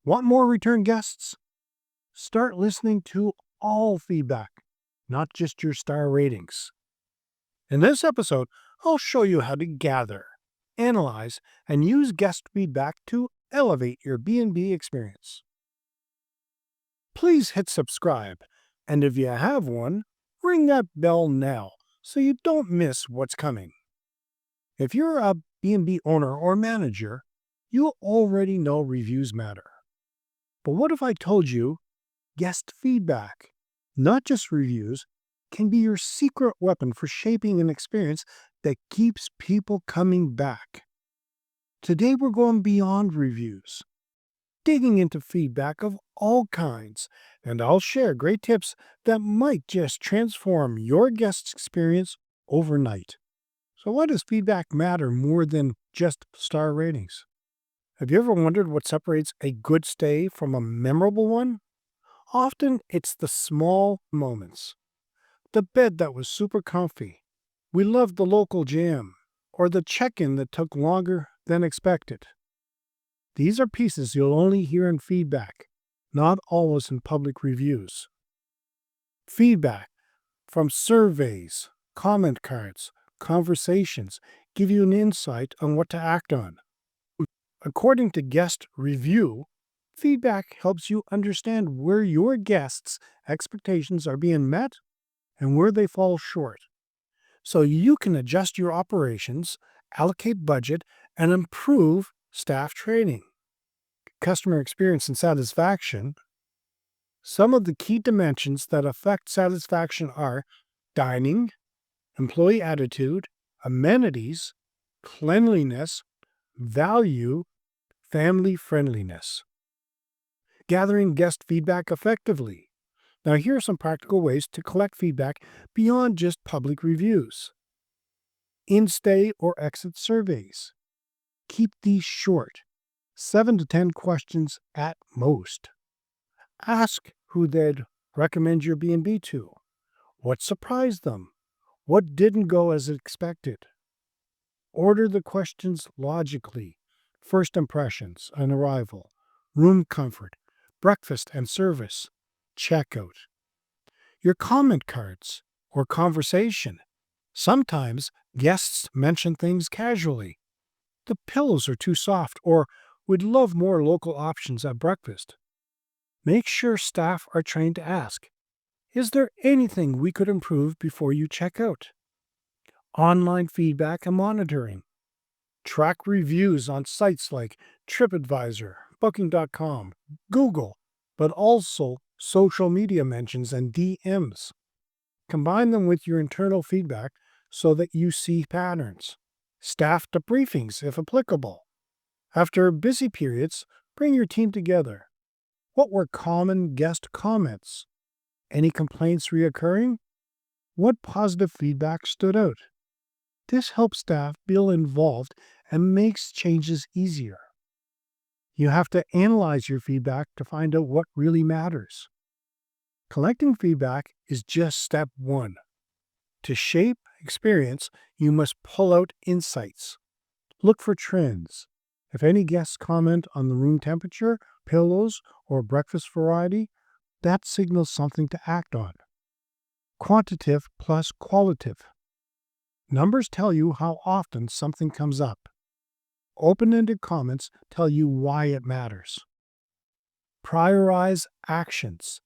Want more return guests? Start listening to all feedback, not just your star ratings. In this episode, I'll show you how to gather, analyze, and use guest feedback to elevate your B&B experience. Please hit subscribe, and if you have one, ring that bell now so you don't miss what's coming. If you're a B&B owner or manager, you already know reviews matter. But what if I told you guest feedback, not just reviews, can be your secret weapon for shaping an experience that keeps people coming back? Today we're going beyond reviews, digging into feedback of all kinds, and I'll share great tips that might just transform your guest's experience overnight. So why does feedback matter more than just star ratings? Have you ever wondered what separates a good stay from a memorable one? Often it's the small moments. The bed that was super comfy. We loved the local jam. Or the check-in that took longer than expected. These are pieces you'll only hear in feedback, not always in public reviews. Feedback from surveys, comment cards, conversations give you an insight on what to act on. According to Guest Review, feedback helps you understand where your guests' expectations are being met and where they fall short, so you can adjust your operations, allocate budget, and improve staff training. Customer experience and satisfaction. Some of the key dimensions that affect satisfaction are dining, employee attitude, amenities, cleanliness, value, family friendliness. Gathering guest feedback effectively. Now, here are some practical ways to collect feedback beyond just public reviews. In-stay or exit surveys. Keep these short, 7 to 10 questions at most. Ask who they'd recommend your B&B to. What surprised them? What didn't go as expected? Order the questions logically. First impressions on arrival, room comfort, breakfast and service, checkout. Your comment cards or conversation. Sometimes guests mention things casually. The pillows are too soft, or we'd love more local options at breakfast. Make sure staff are trained to ask, is there anything we could improve before you check out? Online feedback and monitoring. Track reviews on sites like TripAdvisor, Booking.com, Google, but also social media mentions and DMs. Combine them with your internal feedback so that you see patterns. Staff debriefings if applicable. After busy periods, bring your team together. What were common guest comments? Any complaints reoccurring? What positive feedback stood out? This helps staff feel involved and makes changes easier. You have to analyze your feedback to find out what really matters. Collecting feedback is just step one. To shape experience, you must pull out insights. Look for trends. If any guests comment on the room temperature, pillows, or breakfast variety, that signals something to act on. Quantitative plus qualitative. Numbers tell you how often something comes up. Open-ended comments tell you why it matters. Prioritize actions.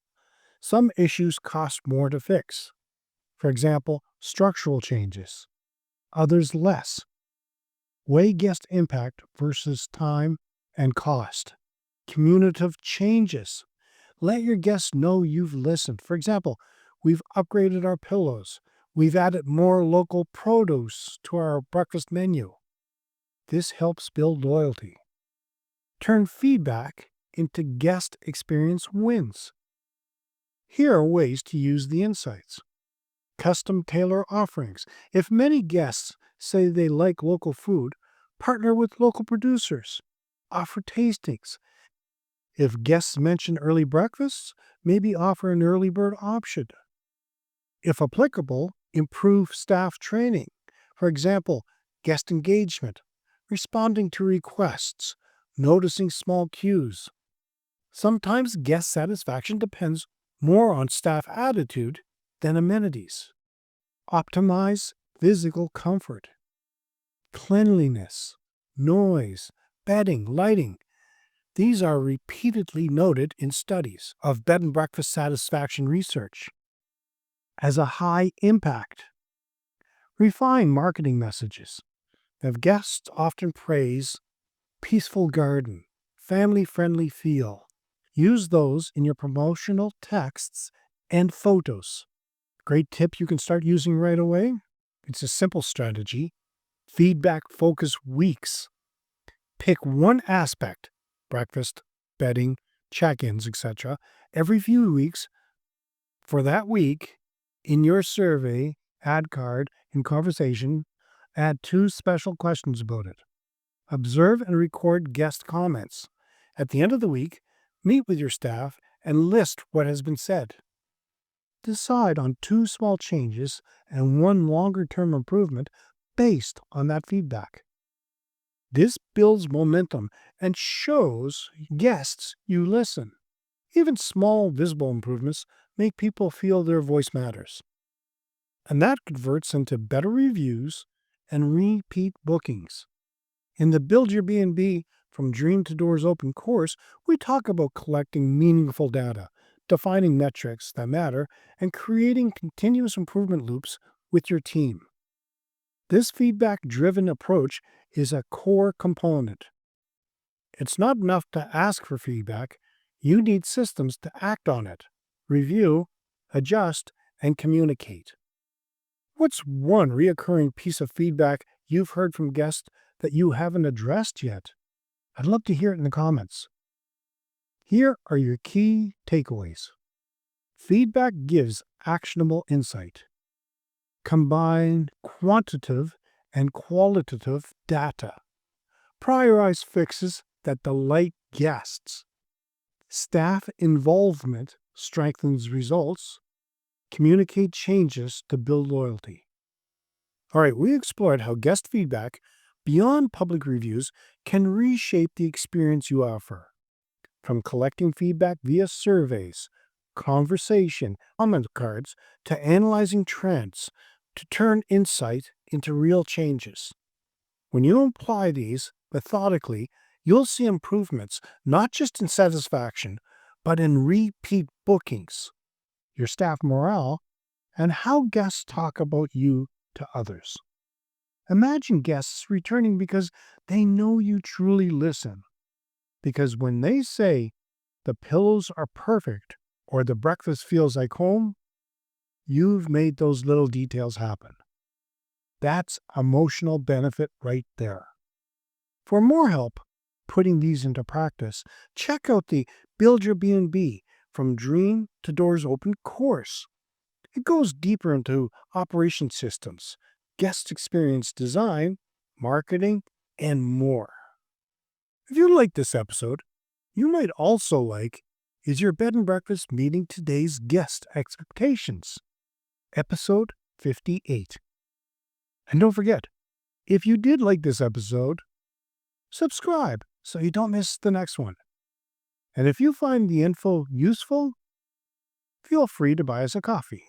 Some issues cost more to fix. For example, structural changes. Others less. Weigh guest impact versus time and cost. Communicative changes. Let your guests know you've listened. For example, we've upgraded our pillows. We've added more local produce to our breakfast menu. This helps build loyalty. Turn feedback into guest experience wins. Here are ways to use the insights. Custom tailor offerings. If many guests say they like local food, partner with local producers. Offer tastings. If guests mention early breakfasts, maybe offer an early bird option. If applicable, improve staff training. For example, guest engagement, responding to requests, noticing small cues. Sometimes guest satisfaction depends more on staff attitude than amenities. Optimize physical comfort, cleanliness, noise, bedding, lighting. These are repeatedly noted in studies of bed and breakfast satisfaction research as a high impact. Refine marketing messages. If guests often praise peaceful garden, family-friendly feel, use those in your promotional texts and photos. Great tip you can start using right away. It's a simple strategy. Feedback focus weeks. Pick one aspect, breakfast, bedding, check-ins, etc., every few weeks for that week in your survey, ad card, in conversation, add 2 special questions about it. Observe and record guest comments. At the end of the week, meet with your staff and list what has been said. Decide on 2 small changes and 1 longer-term improvement based on that feedback. This builds momentum and shows guests you listen. Even small, visible improvements make people feel their voice matters. And that converts into better reviews and repeat bookings. In the Build Your B&B From Dream to Doors Open course, we talk about collecting meaningful data, defining metrics that matter, and creating continuous improvement loops with your team. This feedback-driven approach is a core component. It's not enough to ask for feedback. You need systems to act on it, review, adjust, and communicate. What's one reoccurring piece of feedback you've heard from guests that you haven't addressed yet? I'd love to hear it in the comments. Here are your key takeaways. Feedback gives actionable insight. Combine quantitative and qualitative data. Prioritize fixes that delight guests. Staff involvement strengthens results. Communicate changes to build loyalty. All right, we explored how guest feedback, beyond public reviews, can reshape the experience you offer. From collecting feedback via surveys, conversation, comment cards, to analyzing trends, to turn insight into real changes. When you apply these methodically, you'll see improvements not just in satisfaction, but in repeat bookings, your staff morale, and how guests talk about you to others. Imagine guests returning because they know you truly listen. Because when they say, the pillows are perfect, or the breakfast feels like home, you've made those little details happen. That's emotional benefit right there. For more help putting these into practice, check out the Build Your B&B From Dream to Doors Open course. It goes deeper into operation systems, guest experience design, marketing, and more. If you like this episode, you might also like Is Your Bed and Breakfast Meeting Today's Guest Expectations? Episode 58. And don't forget, if you did like this episode, subscribe so you don't miss the next one. And if you find the info useful, feel free to buy us a coffee.